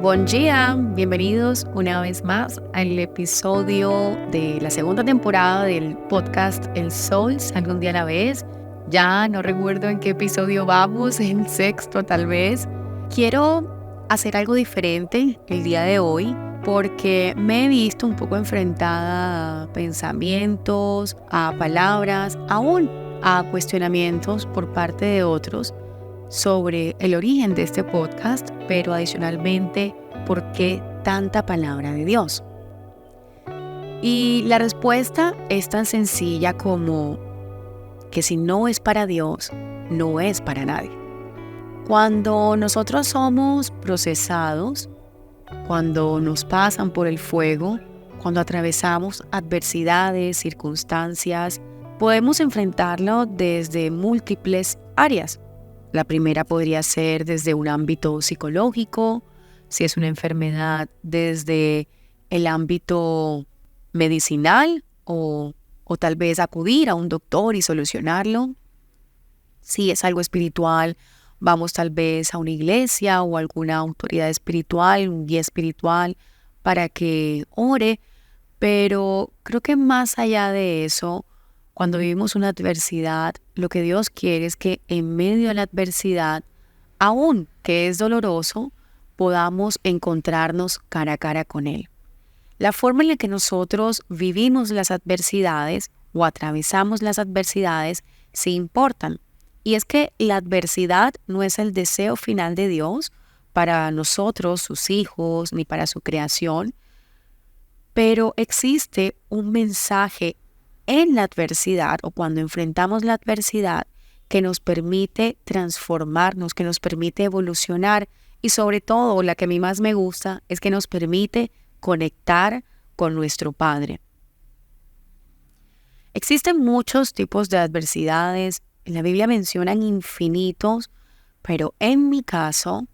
Buen día, bienvenidos una vez más al episodio de la segunda temporada del podcast El Sol Sale un día a la vez. Ya no recuerdo en qué episodio vamos, el sexto tal vez. Quiero hacer algo diferente el día de hoy porque me he visto un poco enfrentada a pensamientos, a palabras, aún a cuestionamientos por parte de otros sobre el origen de este podcast, pero adicionalmente, ¿por qué tanta palabra de Dios? Y la respuesta es tan sencilla como que si no es para Dios, no es para nadie. Cuando nosotros somos procesados, cuando nos pasan por el fuego, cuando atravesamos adversidades, circunstancias, podemos enfrentarlo desde múltiples áreas. La primera podría ser desde un ámbito psicológico, si es una enfermedad desde el ámbito medicinal o tal vez acudir a un doctor y solucionarlo. Si es algo espiritual, vamos tal vez a una iglesia o alguna autoridad espiritual, un guía espiritual para que ore, pero creo que más allá de eso, cuando vivimos una adversidad, lo que Dios quiere es que en medio de la adversidad, aun que es doloroso, podamos encontrarnos cara a cara con Él. La forma en la que nosotros vivimos las adversidades o atravesamos las adversidades sí importan. Y es que la adversidad no es el deseo final de Dios para nosotros, sus hijos, ni para su creación, pero existe un mensaje en la adversidad o cuando enfrentamos la adversidad que nos permite transformarnos, que nos permite evolucionar y sobre todo, la que a mí más me gusta, es que nos permite conectar con nuestro Padre. Existen muchos tipos de adversidades, en la Biblia mencionan infinitos, pero en mi caso,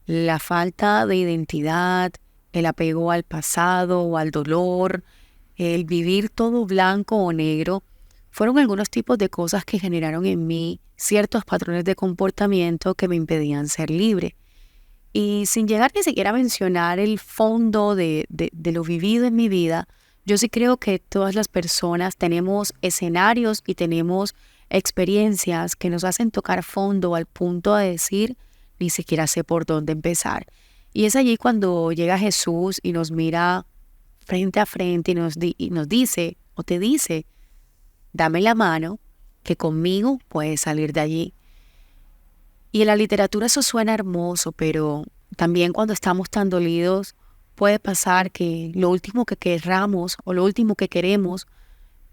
la falta de identidad, el apego al pasado o al dolor, el vivir todo blanco o negro, fueron algunos tipos de cosas que generaron en mí ciertos patrones de comportamiento que me impedían ser libre. Y sin llegar ni siquiera a mencionar el fondo de lo vivido en mi vida, yo sí creo que todas las personas tenemos escenarios y tenemos experiencias que nos hacen tocar fondo al punto de decir, ni siquiera sé por dónde empezar. Y es allí cuando llega Jesús y nos mira frente a frente y nos dice o te dice, dame la mano que conmigo puedes salir de allí. Y en la literatura eso suena hermoso, pero también cuando estamos tan dolidos puede pasar que lo último que querramos o lo último que queremos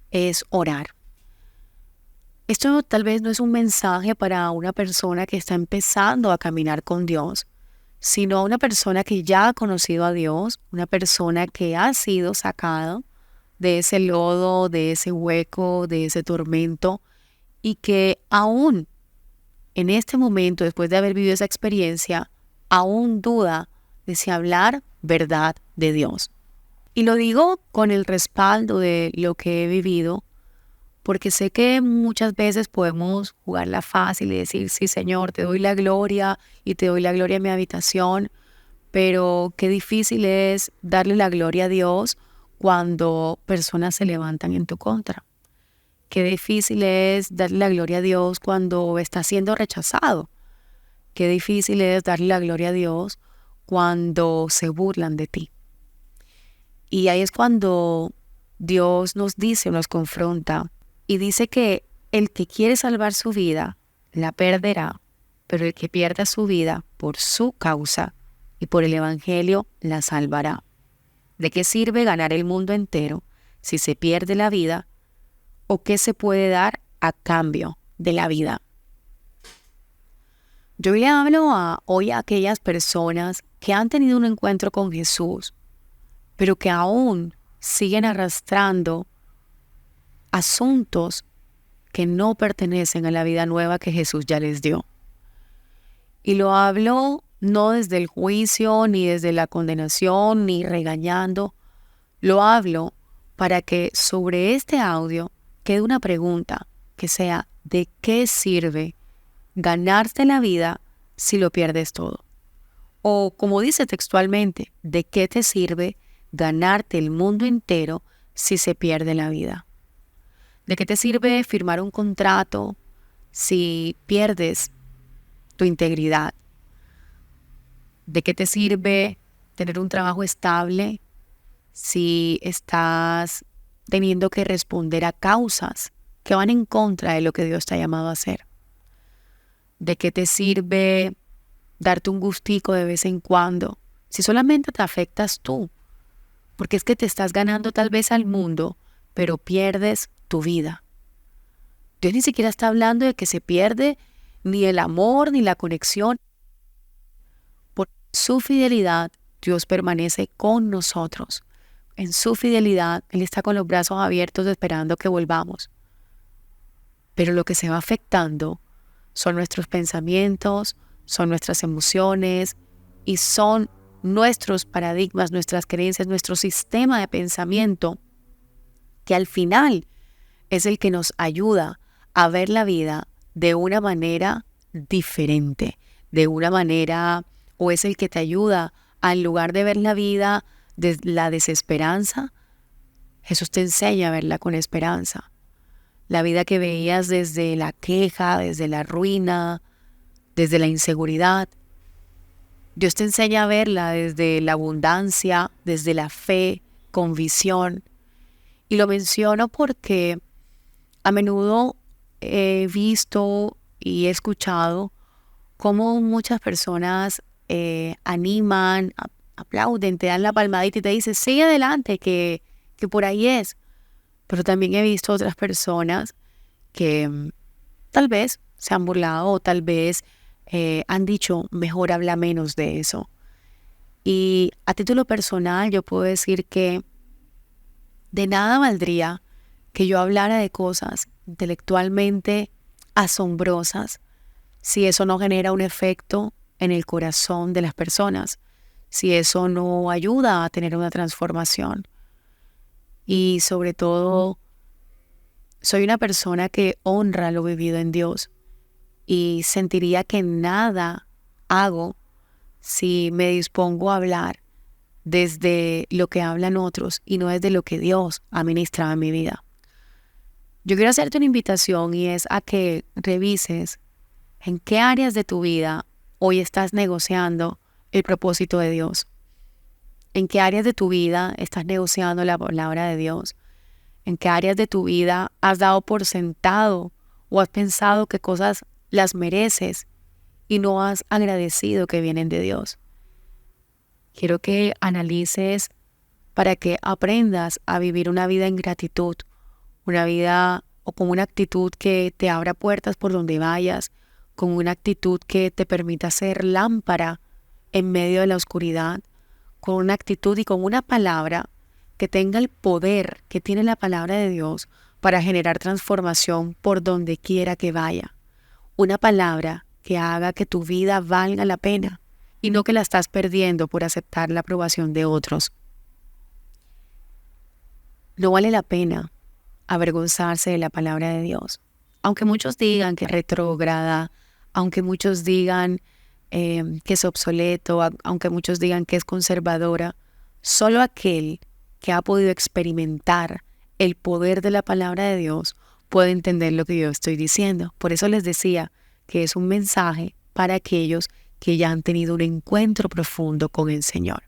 es orar. Esto tal vez no es un mensaje para una persona que está empezando a caminar con Dios, sino una persona que ya ha conocido a Dios, una persona que ha sido sacado de ese lodo, de ese hueco, de ese tormento y que aún en este momento, después de haber vivido esa experiencia, aún duda de si hablar verdad de Dios. Y lo digo con el respaldo de lo que he vivido, porque sé que muchas veces podemos jugarla fácil y decir, sí, Señor, te doy la gloria y te doy la gloria en mi habitación, pero qué difícil es darle la gloria a Dios cuando personas se levantan en tu contra. Qué difícil es darle la gloria a Dios cuando estás siendo rechazado. Qué difícil es darle la gloria a Dios cuando se burlan de ti. Y ahí es cuando Dios nos dice, nos confronta y dice que el que quiere salvar su vida, la perderá, pero el que pierda su vida por su causa y por el Evangelio, la salvará. ¿De qué sirve ganar el mundo entero si se pierde la vida? ¿O qué se puede dar a cambio de la vida? Yo le hablo hoy a aquellas personas que han tenido un encuentro con Jesús, pero que aún siguen arrastrando asuntos que no pertenecen a la vida nueva que Jesús ya les dio. Y lo hablo no desde el juicio, ni desde la condenación, ni regañando. Lo hablo para que sobre este audio quede una pregunta que sea, ¿de qué sirve ganarte la vida si lo pierdes todo? O como dice textualmente, ¿de qué te sirve ganarte el mundo entero si se pierde la vida? ¿De qué te sirve firmar un contrato si pierdes tu integridad? ¿De qué te sirve tener un trabajo estable si estás teniendo que responder a causas que van en contra de lo que Dios te ha llamado a hacer? ¿De qué te sirve darte un gustico de vez en cuando si solamente te afectas tú? Porque es que te estás ganando tal vez al mundo, pero pierdes tu vida. Dios ni siquiera está hablando de que se pierde ni el amor ni la conexión. Por su fidelidad, Dios permanece con nosotros. En su fidelidad, Él está con los brazos abiertos esperando que volvamos. Pero lo que se va afectando son nuestros pensamientos, son nuestras emociones y son nuestros paradigmas, nuestras creencias, nuestro sistema de pensamiento, que al final es el que nos ayuda a ver la vida de una manera diferente, de una manera, o es el que te ayuda a, en lugar de ver la vida de la desesperanza, Jesús te enseña a verla con esperanza. La vida que veías desde la queja, desde la ruina, desde la inseguridad, Dios te enseña a verla desde la abundancia, desde la fe, con visión. Y lo menciono porque a menudo he visto y he escuchado cómo muchas personas animan, aplauden, te dan la palmadita y te dicen, sigue adelante, que por ahí es. Pero también he visto otras personas que tal vez se han burlado o tal vez han dicho, mejor habla menos de eso. Y a título personal yo puedo decir que de nada valdría que yo hablara de cosas intelectualmente asombrosas si eso no genera un efecto en el corazón de las personas, si eso no ayuda a tener una transformación. Y sobre todo, soy una persona que honra lo vivido en Dios y sentiría que nada hago si me dispongo a hablar desde lo que hablan otros y no desde lo que Dios ha ministrado en mi vida. Yo quiero hacerte una invitación y es a que revises en qué áreas de tu vida hoy estás negociando el propósito de Dios. En qué áreas de tu vida estás negociando la palabra de Dios. En qué áreas de tu vida has dado por sentado o has pensado que cosas las mereces y no has agradecido que vienen de Dios. Quiero que analices para que aprendas a vivir una vida en gratitud, una vida o con una actitud que te abra puertas por donde vayas, con una actitud que te permita ser lámpara en medio de la oscuridad, con una actitud y con una palabra que tenga el poder que tiene la palabra de Dios para generar transformación por donde quiera que vaya. Una palabra que haga que tu vida valga la pena y no que la estás perdiendo por aceptar la aprobación de otros. No vale la pena avergonzarse de la palabra de Dios. Aunque muchos digan que es retrógrada, aunque muchos digan que es obsoleto, aunque muchos digan que es conservadora, solo aquel que ha podido experimentar el poder de la palabra de Dios puede entender lo que yo estoy diciendo. Por eso les decía que es un mensaje para aquellos que ya han tenido un encuentro profundo con el Señor.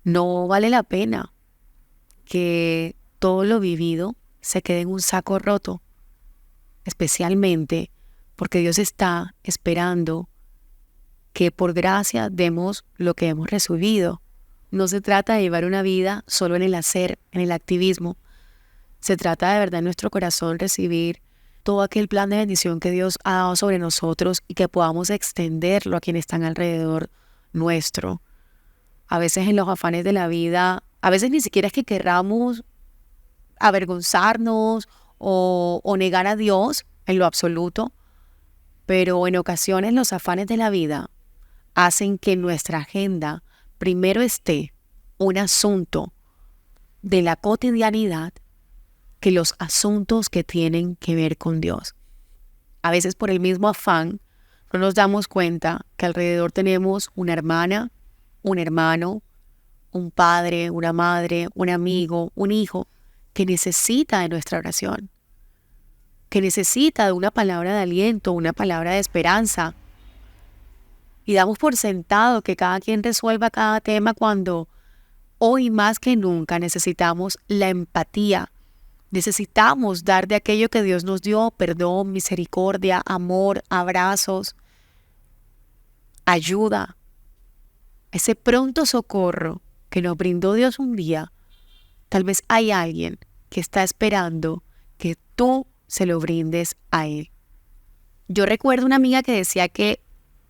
No vale la pena que todo lo vivido se quede en un saco roto, especialmente porque Dios está esperando que por gracia demos lo que hemos recibido. No se trata de llevar una vida solo en el hacer, en el activismo. Se trata de verdad en nuestro corazón recibir todo aquel plan de bendición que Dios ha dado sobre nosotros y que podamos extenderlo a quienes están alrededor nuestro. A veces en los afanes de la vida, a veces ni siquiera es que querramos avergonzarnos o negar a Dios en lo absoluto, pero en ocasiones los afanes de la vida hacen que en nuestra agenda primero esté un asunto de la cotidianidad que los asuntos que tienen que ver con Dios. A veces por el mismo afán no nos damos cuenta que alrededor tenemos una hermana, un hermano, un padre, una madre, un amigo, un hijo que necesita de nuestra oración, que necesita de una palabra de aliento, una palabra de esperanza. Y damos por sentado que cada quien resuelva cada tema cuando hoy más que nunca necesitamos la empatía. Necesitamos dar de aquello que Dios nos dio: perdón, misericordia, amor, abrazos, ayuda. Ese pronto socorro que nos brindó Dios un día, tal vez hay alguien que está esperando que tú se lo brindes a él. Yo recuerdo una amiga que decía que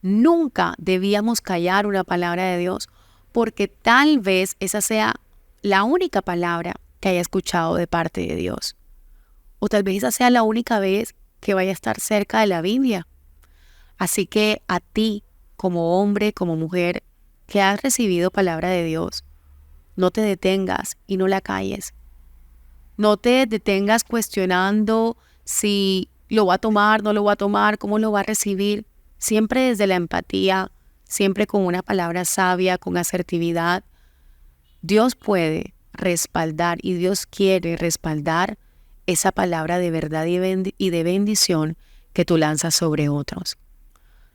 nunca debíamos callar una palabra de Dios, porque tal vez esa sea la única palabra que haya escuchado de parte de Dios. O tal vez esa sea la única vez que vaya a estar cerca de la Biblia. Así que a ti, como hombre, como mujer, que has recibido palabra de Dios, no te detengas y no la calles. No te detengas cuestionando si lo va a tomar, no lo va a tomar, cómo lo va a recibir. Siempre desde la empatía, siempre con una palabra sabia, con asertividad. Dios puede respaldar y Dios quiere respaldar esa palabra de verdad y de bendición que tú lanzas sobre otros.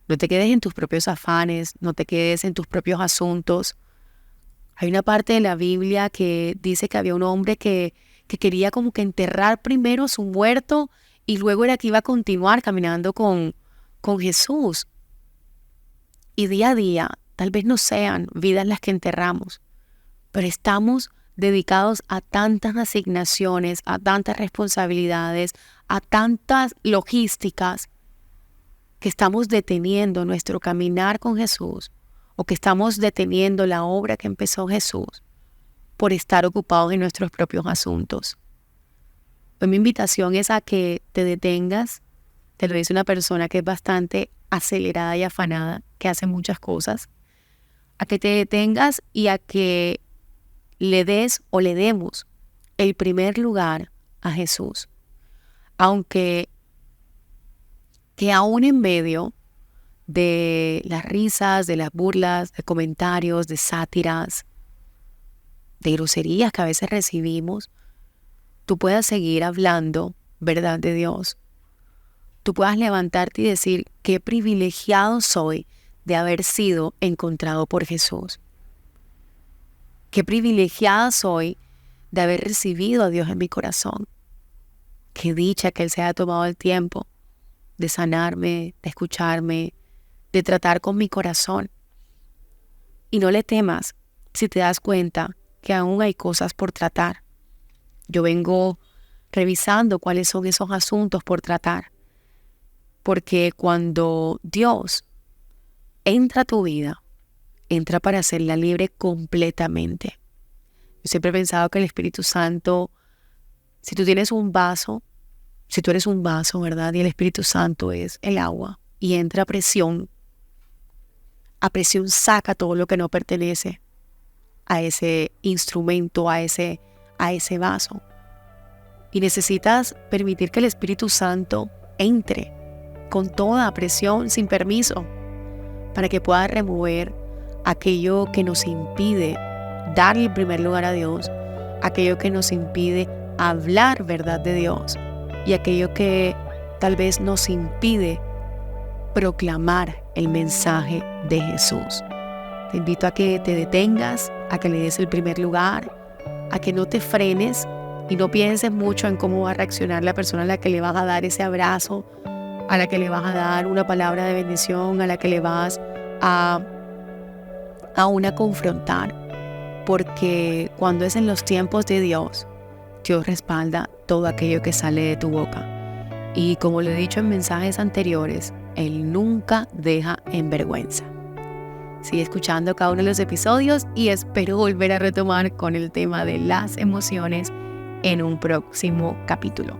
No te quedes en tus propios afanes, no te quedes en tus propios asuntos. Hay una parte de la Biblia que dice que había un hombre que quería como que enterrar primero su muerto y luego era que iba a continuar caminando con Jesús. Y día a día, tal vez no sean vidas las que enterramos, pero estamos dedicados a tantas asignaciones, a tantas responsabilidades, a tantas logísticas, que estamos deteniendo nuestro caminar con Jesús, o que estamos deteniendo la obra que empezó Jesús por estar ocupados en nuestros propios asuntos. Pues mi invitación es a que te detengas. Te lo dice una persona que es bastante acelerada y afanada, que hace muchas cosas. A que te detengas y a que le des o le demos el primer lugar a Jesús. Aunque que aún en medio de las risas, de las burlas, de comentarios, de sátiras, de groserías que a veces recibimos, tú puedas seguir hablando verdad de Dios. Tú puedas levantarte y decir: qué privilegiado soy de haber sido encontrado por Jesús. Qué privilegiada soy de haber recibido a Dios en mi corazón. Qué dicha que Él se haya tomado el tiempo de sanarme, de escucharme, de tratar con mi corazón. Y no le temas si te das cuenta que aún hay cosas por tratar. Yo vengo revisando cuáles son esos asuntos por tratar. Porque cuando Dios entra a tu vida, entra para hacerla libre completamente. Yo siempre he pensado que el Espíritu Santo, si tú tienes un vaso, si tú eres un vaso, ¿verdad? Y el Espíritu Santo es el agua y entra a presión saca todo lo que no pertenece a ese instrumento, a ese vaso. Y necesitas permitir que el Espíritu Santo entre con toda presión, sin permiso, para que pueda remover aquello que nos impide darle el primer lugar a Dios, aquello que nos impide hablar verdad de Dios y aquello que tal vez nos impide proclamar el mensaje de Jesús. Te invito a que te detengas, a que le des el primer lugar, a que no te frenes y no pienses mucho en cómo va a reaccionar la persona a la que le vas a dar ese abrazo, a la que le vas a dar una palabra de bendición, a la que le vas a confrontar. Porque cuando es en los tiempos de Dios, Dios respalda todo aquello que sale de tu boca. Y como lo he dicho en mensajes anteriores, Él nunca deja en vergüenza. Sigue escuchando cada uno de los episodios y espero volver a retomar con el tema de las emociones en un próximo capítulo.